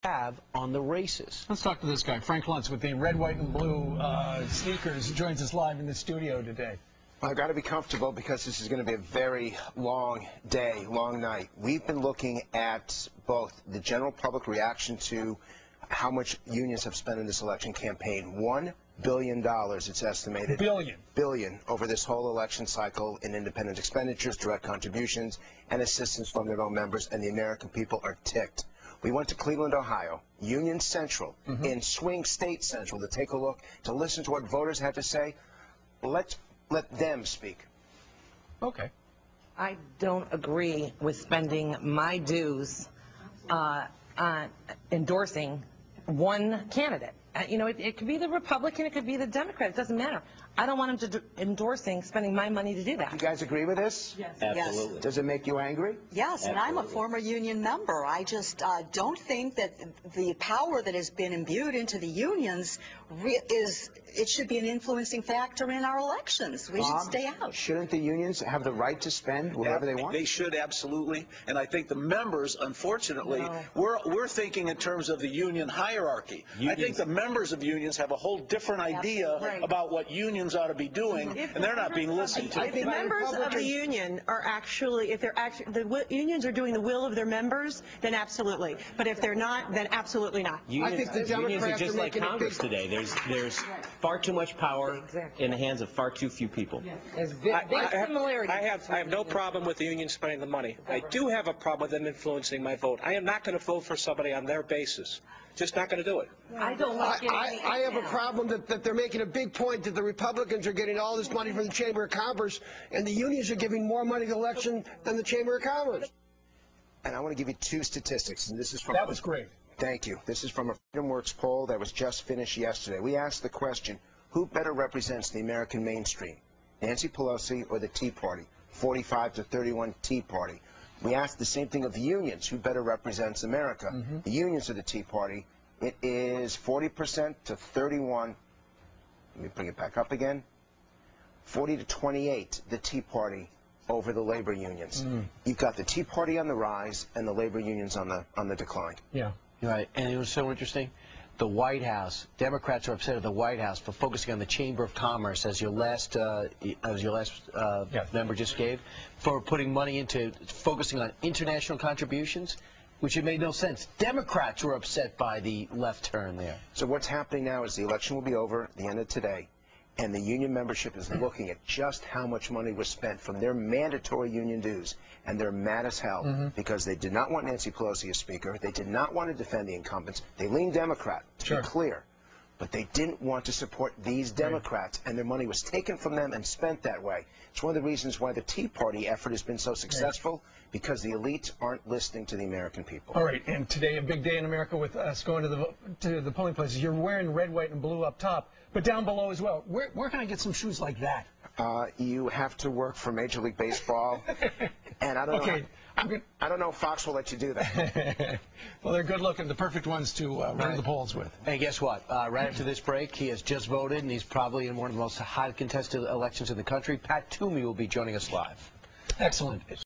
have on the races. Let's talk to this guy, Frank Luntz, with the red, white, and blue sneakers. He joins us live in the studio today. Well, I've got to be comfortable because this is going to be a very long day, long night. We've been looking at both the general public reaction to how much unions have spent in this election campaign. $1 billion, it's estimated. Billion over this whole election cycle in independent expenditures, direct contributions, and assistance from their own members, and the American people are ticked. We went to Cleveland, Ohio, Union Central, in Swing State Central, to take a look, to listen to what voters had to say. Let them speak. Okay. I don't agree with spending my dues on endorsing one candidate. You know, it could be the Republican, it could be the Democrat, it doesn't matter. I don't want him to endorsing spending my money to do that. You guys agree with this? Yes. Absolutely. Yes. Does it make you angry? Yes, and I'm a former union member. I just don't think that the power that has been imbued into the unions it should be an influencing factor in our elections. We should stay out. Shouldn't the unions have the right to spend whatever they want? They should, absolutely. And I think the members, unfortunately, we're thinking in terms of the union hierarchy. I think the members of unions have a whole different idea about what unions ought to be doing, and they're not being listened to. If the members of the union are actually, the unions are doing the will of their members, then absolutely. But if they're not, then absolutely not. Unions are just like Congress today. There's far too much power in the hands of far too few people. There's big similarities. I have no problem with the union spending the money. I do have a problem with them influencing my vote. I am not going to vote for somebody on their basis. Just not going to do it. I don't like it. I have a problem that they're making a big point that the Republicans are getting all this money from the Chamber of Commerce, and the unions are giving more money to the election than the Chamber of Commerce. And I want to give you two statistics, and this is from... That was great. Thank you. This is from a Freedom Works poll that was just finished yesterday. We asked the question, who better represents the American mainstream, Nancy Pelosi or the Tea Party? 45 to 31 Tea Party. We asked the same thing of the unions, who better represents America? The unions or the Tea Party? It is 40% to 31. Let me bring it back up again. 40 to 28, the Tea Party over the labor unions. You've got the Tea Party on the rise and the labor unions on the decline. Yeah. Right, and it was so interesting. The White House, Democrats are upset at the White House for focusing on the Chamber of Commerce, as your last member just gave, for putting money into focusing on international contributions, which it made no sense. Democrats were upset by the left turn there. So what's happening now is the election will be over at the end of today, and the union membership is looking at just how much money was spent from their mandatory union dues, and they're mad as hell because they did not want Nancy Pelosi as Speaker. They did not want to defend the incumbents. They leaned Democrat, to be clear, but they didn't want to support these Democrats, and their money was taken from them and spent that way. It's one of the reasons why the Tea Party effort has been so successful, because the elites aren't listening to the American people. All right, and today a big day in America with us going to the polling places. You're wearing red, white, and blue up top, but down below as well. Where can I get some shoes like that? You have to work for Major League Baseball, and I don't know. I don't know if Fox will let you do that. Well, they're good looking, the perfect ones to run the polls with. And guess what? Right after this break, he has just voted, and he's probably in one of the most hot contested elections in the country. Pat Toomey will be joining us live. Excellent.